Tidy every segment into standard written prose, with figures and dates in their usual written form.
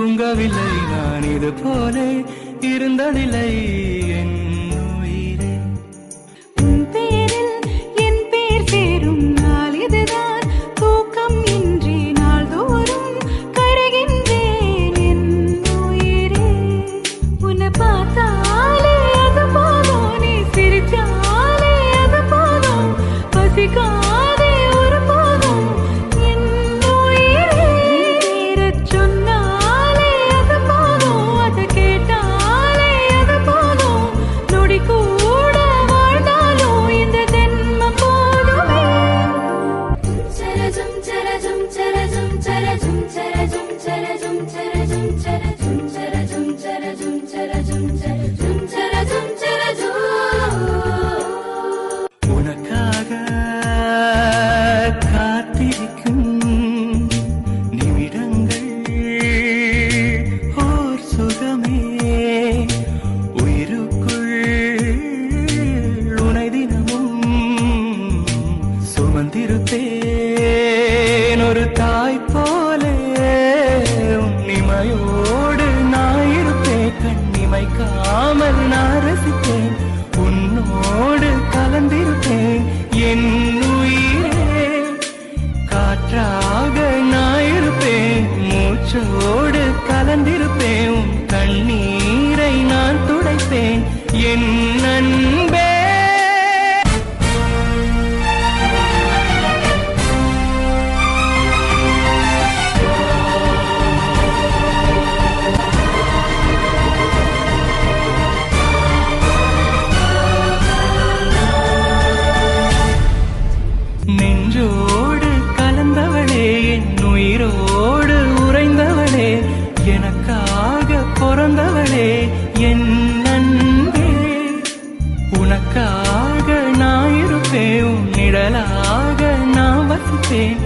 தூங்கவில்லை நான் இது போல இருந்ததில்லை என் உயிரே. உன் பேரில் என் பேர் சேரும் நாள் இதுதான், தூக்கம் இன்றி நாள்தோறும் கருகின்றேன் என் உயிரே. உன்னை பார்த்தாலே அது போதும், நீ சிரிச்சாலே அது போதும், பசிக்காதே ஒரு போதும் என் உயிரே. பேரச் சொன்னாலே அது போதும், அதை கேட்டாலே அது போதும், நொடி கூட வாழ்ந்தாலும் இந்த ஜென்மம் போதுமே. சரஜம் சரஜம் சரஜம் சரஜம் சரஜம் சரஜம் சரஜம் சரஜம் சரஜம் சரஜம் சரஜம் சரஜம் சரஜம் சரஜம். உனக்காக காத்திருக்கும் நிமிடங்கள் ஓர் சுகமே. உயிருக்குள் உனை தினமும் சுமந்திருப்பேன் ஒரு தாய் போலே. உன்னிமையோடு நான் இருப்பேன், கண்ணிமைக்காமல் நான் ரசிப்பேன், உன்னோடு கலந்திருப்பேன் என் உயிரே. காற்றாக நான் இருப்பேன், மூச்சோடு கலந்திருப்பேன், உன் கண்ணீரை நான் துடைப்பேன் என் அன்பே. நெஞ்சோடு கலந்தவளே, என் உயிரோடு உறைந்தவளே, எனக்காக பிறந்தவளே என் அன்பே. உனக்காக நான் இருப்பேன், உன் நிழலாக நான் வசிப்பேன்,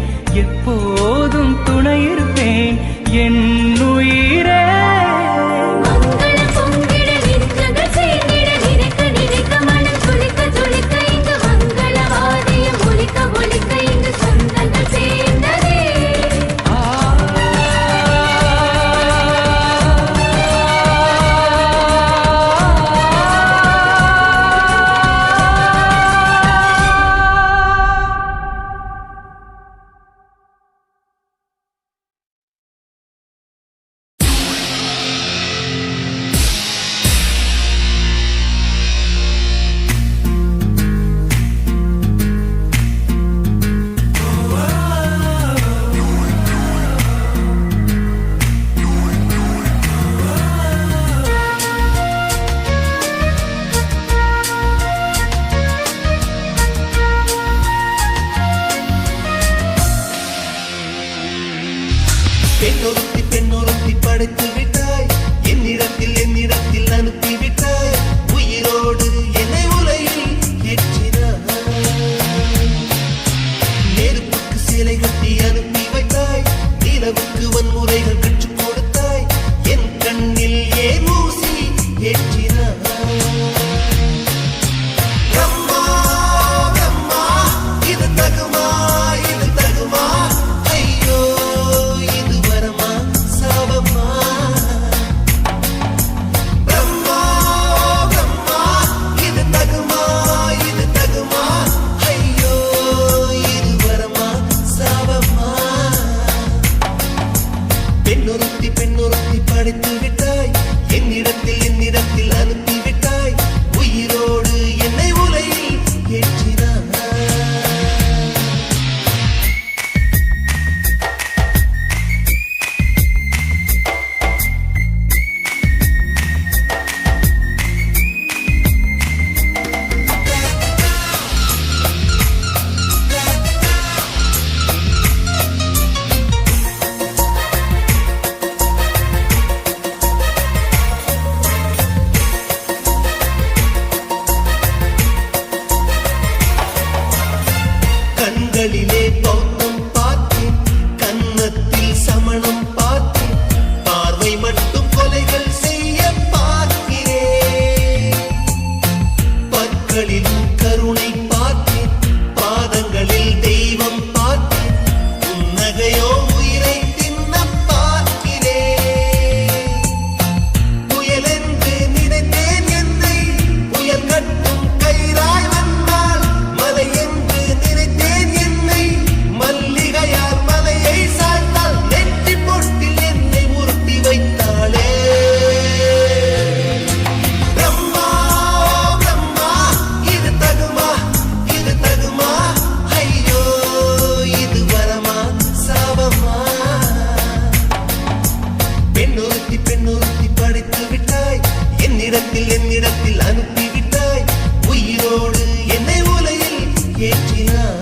எப்போதும் துணை இருப்பேன் என் உயிரே. மங்களம் பொங்கிட நெஞ்சங்கள் சேர்ந்திட, நினைக்க நினைக்க மனம் துளிக்க துளிக்க, இங்கு மங்கள வாத்தியம் ஒலிக்க ஒலிக்க, இங்கு சொந்தங்கள் சேர்ந்ததே. பெண்ணொருத்தி படைத்து விட்டாய், என்னிடத்தில் அனுப்பிவிட்டாய், உயிரோடு என்னை உலையில் ஏற்றினாய். நெருப்புக்கு சிலை கட்டி அனுப்பி வைத்தாய், நிலவுக்கு வன்முறைகள் கற்றுக் கொடுத்தாய், என் கண்ணில் ஏன் ஊசி ஏற்றினாய். பிரம்மா பிரம்மா, இது தகுமா இது தகுமா, ஐயோ இது வரமா சாபமா. பிரம்மா பிரம்மா, இது தகுமா இது தகுமா, ஐயோ இது வரமா சாபமா. பெண்ணொருத்தி படைத்து விட்டாய், என்னிடத்தில் அனுப்பி விட்டாய், உயிரோடு என்னை உலையில் ஏற்றினாய். கண்களிலே பௌத்தம் பார்த்தேன், கன்னத்தில் சமணம் பார்த்தேன், பார்வை மட்டும் கொலைகள் செய்ய பார்க்கிறேன். பற்களிலும் கருணை பார்த்தேன், பாதங்களில் தெய்வம் பார்த்தேன், புன்னகையோ உயிரை தின்ன பார்க்கிறேன். பெண்ணொருத்தி படைத்து விட்டாய் என்னிடத்தில் அனுப்பி விட்டாய் உயிரோடு என்னை உலகில் ஏற்றினாய்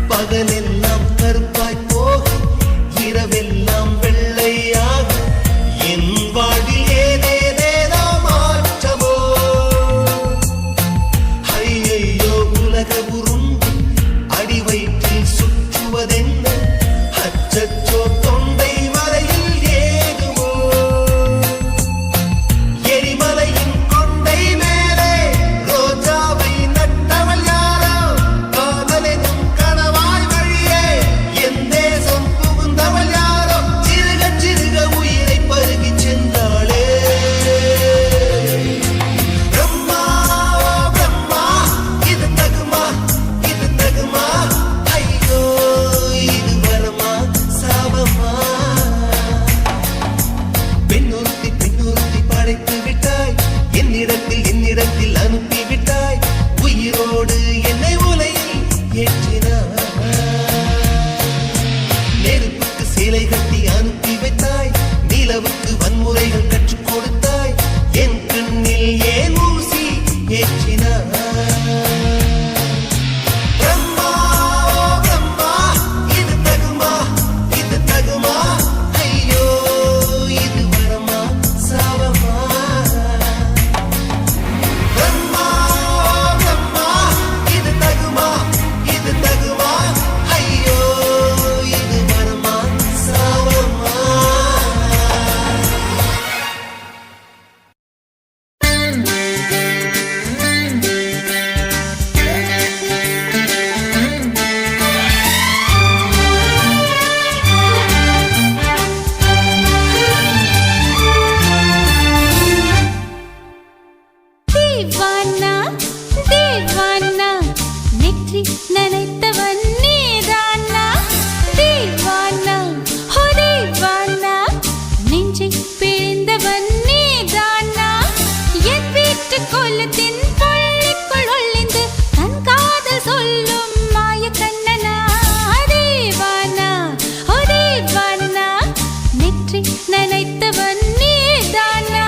பகலெல்லாம் கருப்பாய் போக இரவெல்லாம் வெள்ளையாக என் வாழ்வில் ஏதேதேதோ மாற்றமோ ஐயையோ உலக உருண்டு அடி வயிற்றில் சுற்றுவதென்ன அச்சச்சோ தொண்டை வரையில் ஏதுமோ எரிமலையின் கொண்டை மேலே ரோஜாவை நட்டவள் யாரோ காதலெனும் கணவாய் வழியே என் தேசம் புகுந்தவள் யாரோ சிறுக சிறுக உயிரை பருகிச் சென்றாளே பிரம்மா பிரம்மா இது தகுமா ஐயோ இது வரமா சாபமா பெண்ணொருத்தி படைத்து விட்டாய் என்னிடத்தில் அனுப்பி விட்டாய் உயிரோடு என்னை உலகில் ஏற்றினாய் நெருப்புக்கு சேலை கட்டி அனுப்பி வைத்தாய் நிலவுக்கு வன்முறைகள் கற்றுக் கொடுத்தாய் என் கண்ணில் ஏன் ஊசி ஏற்றினாய் பிரம்மா பிரம்மா இது தகுமா ஐயோ இது வரமா சாபமா பிரம்மா பிரம்மா இது தகுமா ஐயோ இது வரமா சாபமா தீவானா தீவானா நெற்றி நனைத்தவன் நீதானா தீவானா ஹோ தீவானா நெஞ்சை பிழிந்தவன் நீதானா என் வீட்டு கோலத்தின் பள்ளிக்குள் ஒளிந்து தன் காதல் சொல்லும் மாய கண்ணனா தீவானா ஹோ தீவானா நெற்றி நனைத்தவன் நீதானா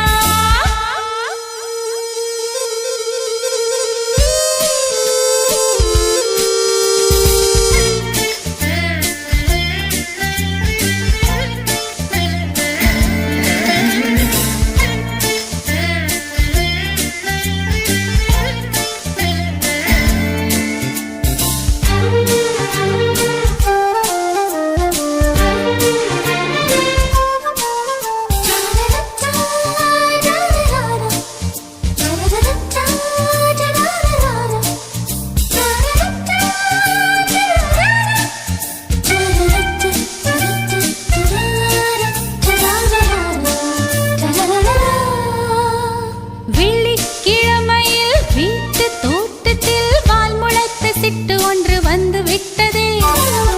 வெள்ளிக்கிழமையில் வீட்டு தோட்டத்தில் வால் முளைத்த சிட்டு ஒன்று வந்து விட்டதே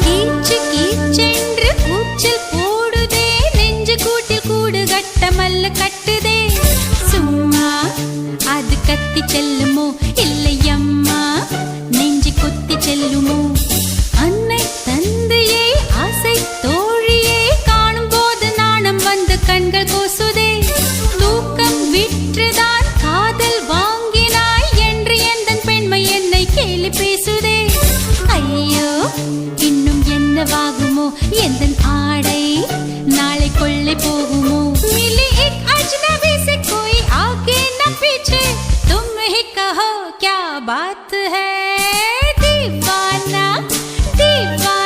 கீச்சு கீச்சென்று கூச்சல் போடுதே நெஞ்சு கூட்டில் கூடு கட்ட மல்ல கட்டுதே சும்மா அது கத்தி செல்லுமோ இல்லையம்மா நெஞ்சு கொத்தி செல்லுமோ அன்னை தந்தையை ஆசை தோழியை காணும் போது நாணம் வந்து கண்கள் கூசுதே தூக்கம் விற்றுதான் காதல் வாங்கினாய் என்று எந்தன் பெண்மை என்னை கேலி பேசுதே ஐயோ இன்னும் என்னவாகுமோ எந்தன் ஆடை நாளை கொள்ளை போகுமோ मिली एक अजनबी से कोई आगे न पीछे तुम ही कहो क्या बात है दीवाना दीवाना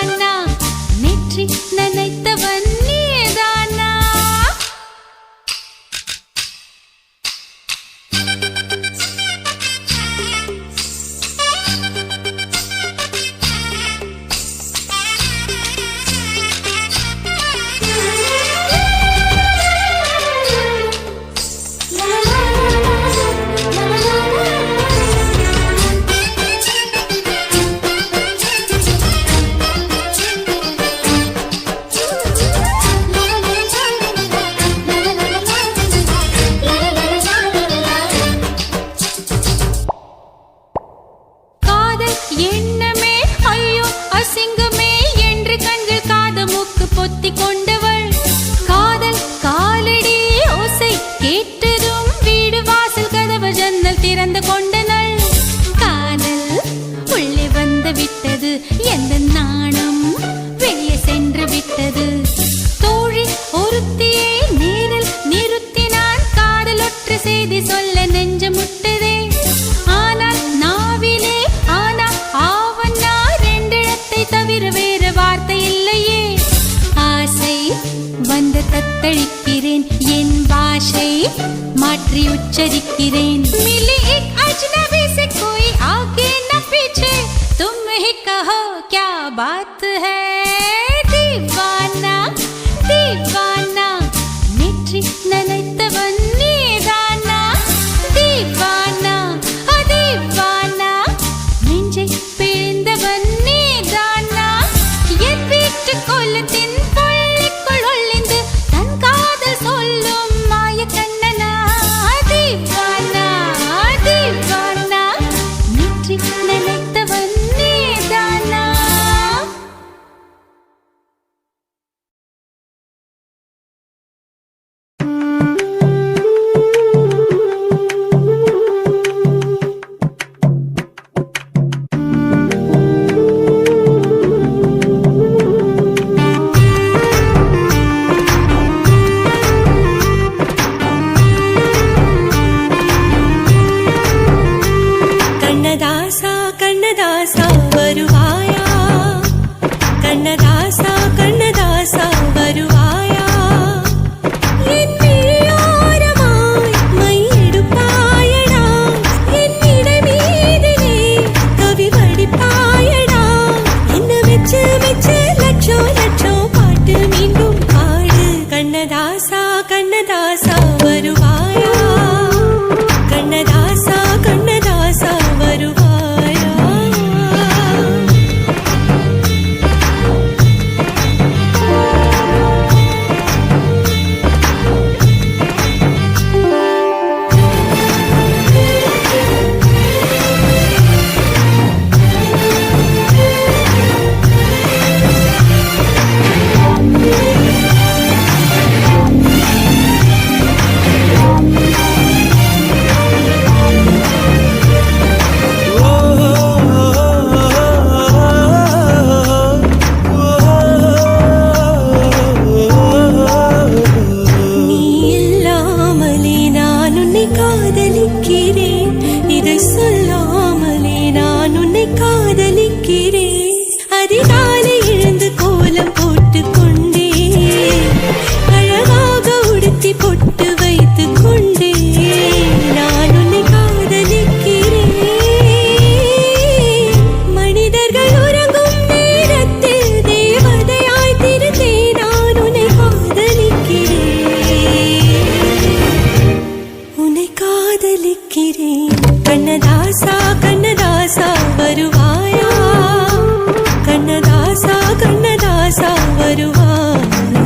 எந்த நாணம் வெளியே சென்று விட்டது. தோழி ஒருத்தியை நேரில் நிறுத்தினான். காதலொற்று செய்தி சொல்ல நெஞ்சு முட்டதே. ஆனால் நாவிலே ஆனா ஆவன்னா ரெண்டிடத்தை தவிர வேறு வார்த்தை இல்லையே. ஆசை வந்து தத்தளிக்கிறேன். என் பாஷை மாற்றி உச்சரிக்கிறேன். मिली एक अजनबी से कोई आगे न पीछे, तुम ही कहो क्या बात है. दीवाना दीवाना नेற்றி நினைத்தவன் நீதானா. दीवाना दीवाना நெஞ்சை பிழிந்தவன் நீதானா. என் வீட்டு கோலத்தின் பள்ளிக்குள் ஒளிந்து தன் காதல் சொல்லும் மாய கண்ணனா. दीवाना दीवाना நேற்றி நினைத்தவன் நீதானா. கண்ணதாசா கண்ணதாசா வருவாயா. கண்ணதாசா கண்ணதாசா வருவாயா. என் விழியோரமாய் மையெடுப்பாயடா. என் இடமீதிலே கவி வடிப்பாயடா. என்ன வெச்சு வெச்சு லட்சம் லட்சம் பாட்டு மீண்டும் பாடு. கண்ணதாசா கண்ணதாசா வருவாயா. கண்ணதாசா கண்ணதாசா வருவாயா. நீ இல்லாமலே நான் உன்னை காதலிக்கிறேன். இதை சொல்லாமலே நான் உன்னை காதலிக்கிறேன். அதிகாலை எழுந்து கோலம் போட்டு கொண்டே அழகாக உடுத்தி பொட்டு வைத்து கொண்டே நான் உன்னை காதலிக்கிறேன். மனிதர்கள் உறங்கும் நேரத்தில் தேவதையாய் திருந்தே நான் உன்னை காதலிக்கிறேன். உன்னை காதலிக்கிறேன். கண்ணதாசா கண்ணதாசா வருவாயா. கண்ணதாசா கண்ணதாசா வருவாயா.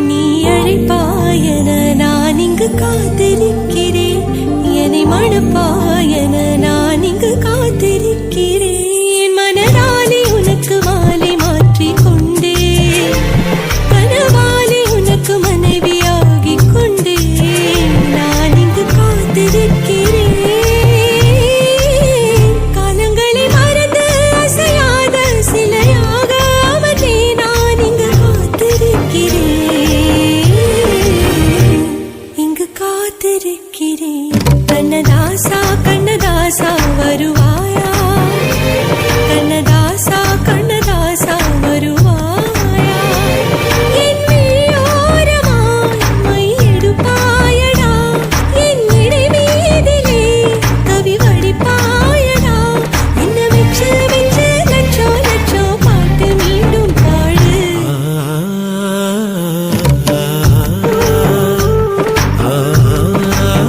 நீ அழைப்பாயன நான் இங்கு காத்திருக்கிறேன். என்னை மணப்பாயன நான் இங்கு காத்திருக்கிறேன். மனதாலே உனக்கு மாலை மாற்றிக் கொண்டே கனவாலே உனக்கு மனைவியாகிக் கொண்டே நான் இங்கு காத்திருக்கிறேன். காலங்களை மறந்து அசையாத சிலையாக அவனே நான் இங்கு காத்திருக்கிறேன். இங்கு காத்திருக்கிறேன். கண்ணதாசா கண்ணதாசா வருவாயா. கண்ணதாசா கண்ணதாசா வருவாயா. என் விழியோரமாய் மையெடுப்பாயடா. என் இடைமீதிலே கவி வடிப்பாயடா. என்ன வெச்சு வெச்சு லட்சம் லட்சம் பாட்டு மீண்டும் பாடு. ஆ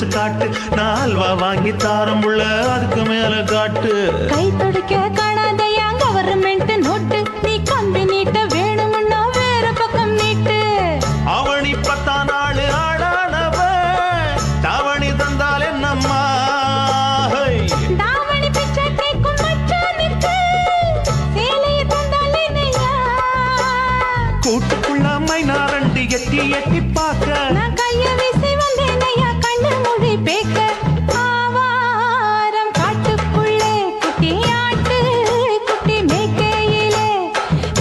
கொலுசு காட்டு, நான் அல்வா வாங்கி தாரம் புள்ள அதுக்கு மேல காட்டு. கை துடிக்க காணாதையா கவர்மெண்ட் நோட்டு, நீ கம்பி நீட்ட வேணும்னா வேற பக்கம் நீட்டு. அவனி 10 நாள் ஆளானவ தாவணி தந்தால் என்னம்மா? தாவணி பிச்சை கேக்கும் மச்சானுக்கு சேலையை தந்தால் என்னையா? கூட்டுக்குள்ள மைனாரண்டி எட்டி எட்டி பார்க்க, நான் கைய வீசி வந்தேனையா கண்ணு மொழி பேக்க. ஆவாரம் காட்டுக்குள்ளே குட்டி ஆட்டு குட்டி மேய்க்கையிலே,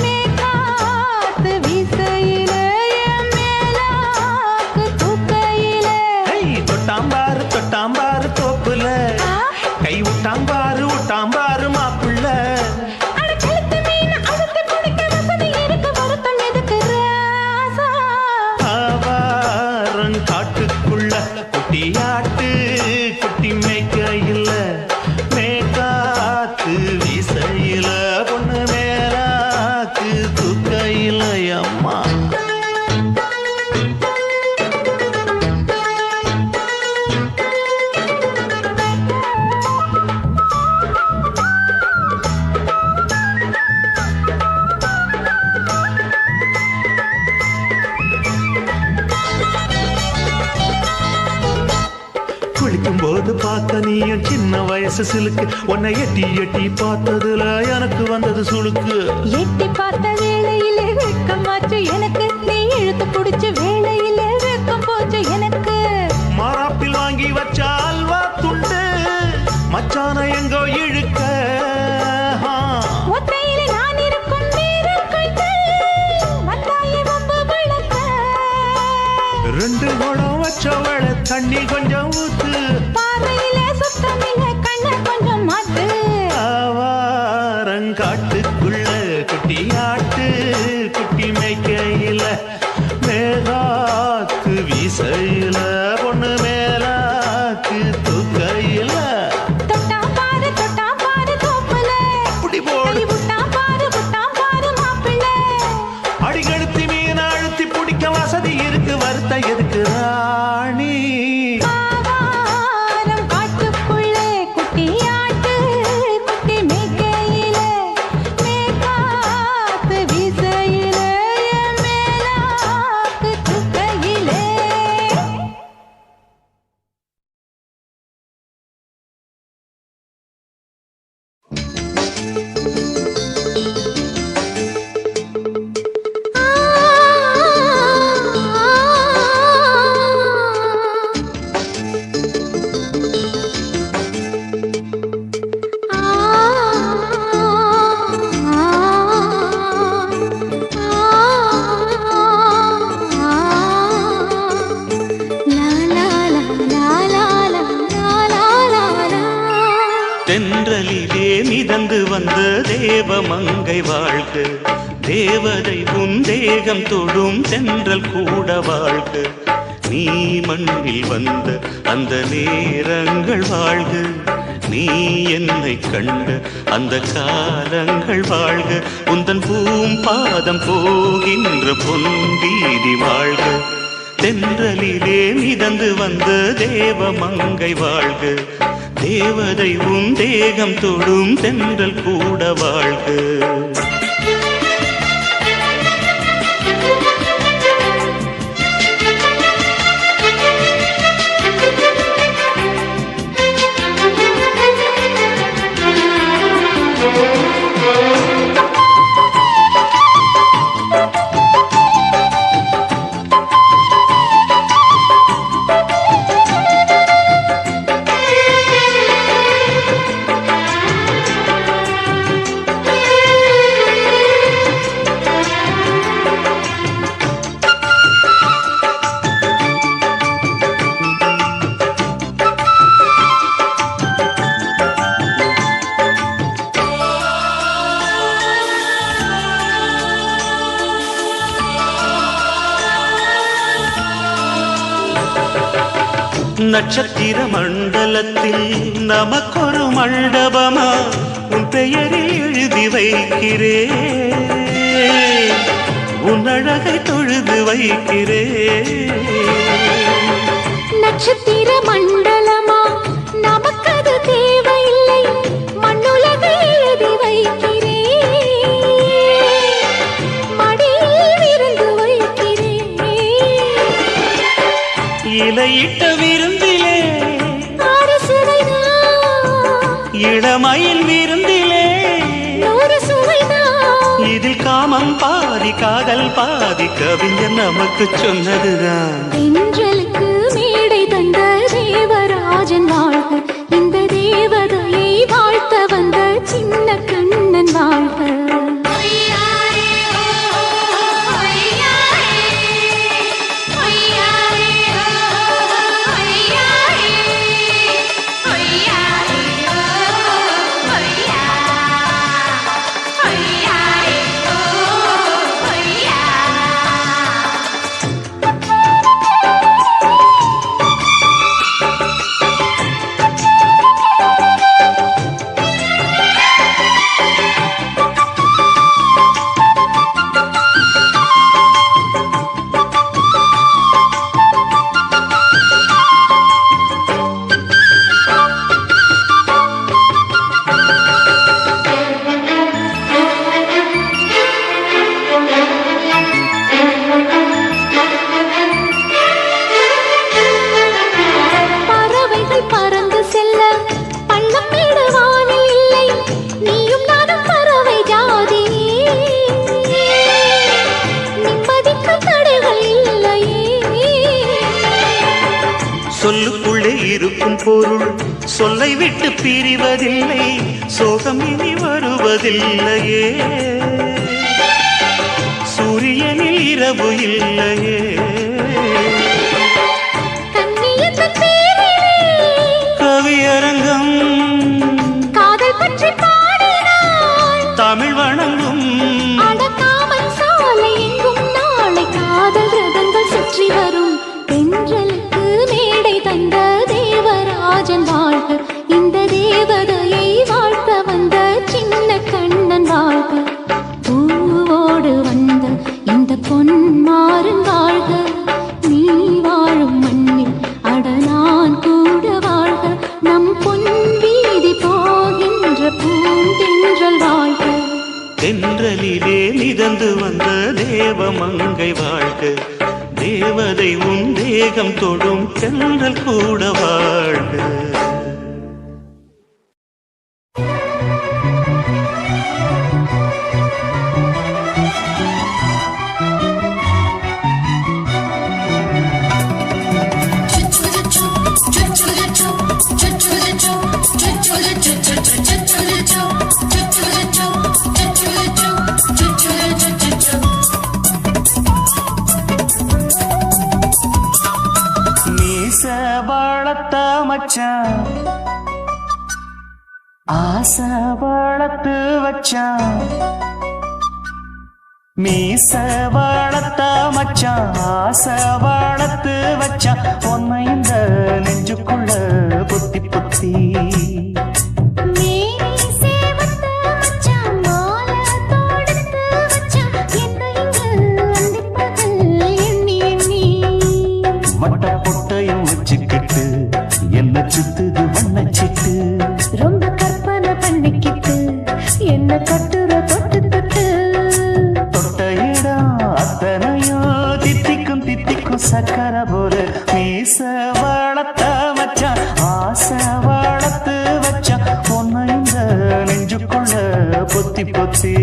மேற்காத்து வீசையிலே, என் மேலாக்கு தூக்கையிலே. தொட்டாம்பாரு தொட்டாம்பாரு தோப்புல, கை விட்டாம்பாரு விட்டாம்பாரு மாப்புள்ள. அட கழுத்து மீன் அழுத்து பிடிக்க வசதி இருக்கு, வருத்தம் எதுக்கு ராசா? ஆவாரம் காட்டுக்குள்ள குட்டியாட்டு குட்டி மேய்க்கையில, மேற்காத்து வீசையில, பொண்ணு மேலாக்கு தூக்கையில. அம்மா குளிக்கும் போது பார்த்த நீயும் சின்ன வயசு சிலுக்கு, உன்னை எட்டி எட்டி பார்த்ததுல எனக்கு வந்தது சுளுக்கு. எட்டி பார்த்த வேளையிலே வெட்கமாச்சு எனக்கு, நீ இழுத்து பிடிச்ச வேளையிலே வெட்கம் போச்சு எனக்கு. மாறாப்பில் வாங்கி வச்ச அல்வா துண்டு மச்சான எங்கோ இழுக்க. ஒத்தையிலே நான் இருக்கும் நேரம் கண்டு வந்தாயே வம்பு விளக்க. 2 குடம் வச்சவள தண்ணி கொஞ்சம் ஊத்து, பார்வையிலே சுத்தமில்லை கண்ண கொஞ்சம் மாத்து. ஆவாரங்காட்டுக்குள்ள குட்டியாட்டு குட்டி மேய்க்கையில, மேலாக்கு வீசையில, பொண்ணு மேலாக்கு தூக்கையில. தொட்டா பாரு தோப்புல, அப்படி கை போடு விட்டா பாரு மாப்பிள்ளை. அடிகழுத்தி மீன் அழுத்தி பிடிக்க வசதி இருக்கு, வருத்த எதுக்கு ராணி? ஆவாரம் காட்டுக்குள்ளே குட்டி ஆட்டு குட்டி மேய்க்கையிலே, மேற்காத்து வீசையிலே, என் மேலாக்கு தூக்கையிலே. தென்றலிலே மிதந்து வந்த தேவமங்கை வாழ்க, தேவதை உன் தேகம் தொடும் தென்றல் கூட வாழ்க. நீ மண்ணில் வந்த அந்த நேரங்கள் வாழ்க, நீ என்னை கண்ட அந்த காலங்கள் வாழ்க. உந்தன் பூம்பாதம் போகின்ற பொன் வீதி வாழ்க. தென்றலிலே மிதந்து வந்த தேவமங்கை வாழ்க, தேவதை உன் தேகம் தொடும் தென்றல் கூட வாழ்க. நட்சத்திர மண்டலத்தில் நமக்கொரு மண்டபமா உன் பெயரில் எழுதி வைக்கிறேன், உன் அழகை தொழுது வைக்கிறேன். நட்சத்திர மண்டலமா நமக்கது தேவையில்லை மண்ணுலகை எழுதி வைக்கிறேன் மடியில் விருந்து வைக்கிறேன் இலையிட்ட விருந்திலே ஆறு சுவைதான் இளமயில் விருந்திலே நூறு சுவைதான் இதில் காமம் பாதி காதல் பாதி கவிஞர் நமக்கு சொன்னதுதான். தென்றலுக்கு மேடை தந்த தேவராஜன் வாழ்க இந்த தேவதையை வாழ்த்த வந்த சின்ன கண்ணன் வாழ்க பறவைகள் பறந்து செல்ல பள்ளம் மேடு வானில் இல்லை நீயும் நானும் பறவை ஜாதி நிம்மதிக்கு தடைகள் இல்லையே சொல்லுக்குள்ளே இருக்கும் பொருள் சொல்லை விட்டு பிரிவதில்லை சோகம் இனி வருவதில்லையே சூரியனில் இரவு இல்லையே கண்ணியத்தின் பேரிலே கவியரங்கம் காதல் பற்றி பாடினாள் தமிழ் வணங்கும் அடக்காமல் சாலை எங்கும் நாளை காதல் ரதங்கள் சுற்றி வரும் தென்றலுக்கு மேடை தந்த தேவராஜன் வாழ்க இந்த தேவதையை வாழ்த்த வந்த சின்ன கண்ணன் வாழ்க பூவோடு வந்த இந்த பொன்மாறன் வாழ்க நீ வாழும் மண்ணில் அட நான் கூட வாழ்க நம் பொன் வீதி போகின்ற பூந்தென்றல் வாழ்க தென்றலிலே மிதந்து வந்த தேவமங்கை வாழ்க தேவதை உன் தேகம் தொடும் தென்றல் கூட வாழ்க. மீச வளர்த்த மச்சான் ஆசை வளர்த்து வச்சான் மீச வளர்த்த மச்சான் ஆசை வளர்த்து வச்சான் உன்னை இந்த நெஞ்சுக்குள்ள புத்தி புத்தி மட்ட பொட்டையும் வச்சுக்கிட்டு என்ன சுத்துது வண்ணச்சிட்டு ரொம்ப கற்பனை பண்ணிக்கிட்டு என்ன கட்டுற தொட்டு தொட்டு தொட்ட இடம் அத்தனையும் தித்திக்கும் தித்திக்கும் சக்கர போல மீச வளர்த்த மச்சான் ஆசை வளர்த்து வச்சான் பொண்ணு இந்த நெஞ்சுக்குள்ள பொத்தி பொத்தி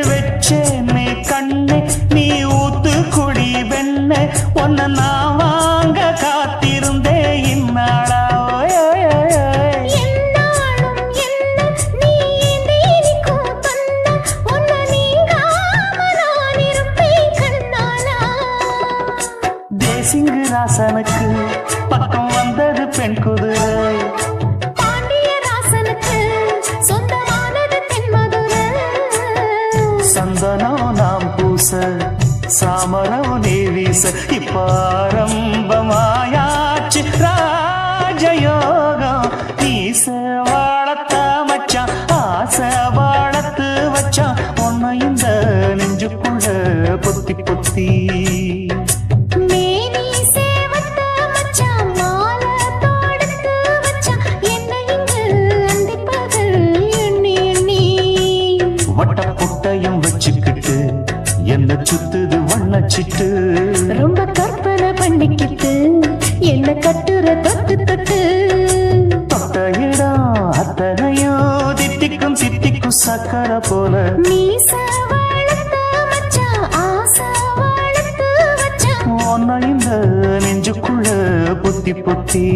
வெச்சேனே கண்ணே நீ ஊத்து குடி வெண்ணே ஒன்ன நான் வாங்க காத்திருந்தே இந்நாளா என்னாலும் என்ன நீ நீரிக்கும் கண்ணா உன்னை நீங்காம நான் இருப்பேன் கண்ணாலா தேசிங்கு ராசனுக்கு பக்கம் வந்தது பெண் குதிரை பாண்டிய ராசனுக்கு சொந்தமானது தென்மதுரை சந்தனம் நாம் பூச சாமரம் நீ வீச இப்ப ஆரம்பமாயாச்சு ராஜயோகம் ஈச வாழத்த மச்சான் ஆசை வாழத்து வச்சான் உன்னை இந்த நெஞ்சுக்குள்ள பொத்தி பொத்தி மேனி சேவத்த மச்சான் மாலை தொடுத்து வச்சான் என்னை இங்கு அந்திப்பகல் எண்ணி எண்ணி வட்ட புட்டையும் வச்சுக்கிட்டு என்ன சுத்துது வண்ணச்சிட்டு ரொம்ப கற்பனை பண்ணிக்கிட்டு என்ன கட்டுற தொட்டு தொட்டு தொட்ட இடம் அத்தனையோ தித்திக்கும் சித்திக்கும் சக்கரை போல மீச வளர்த்த மச்சான் ஆசை வளர்த்து வச்சான் உன்னை இந்த நெஞ்சுக்குள்ள பொத்தி பொத்தி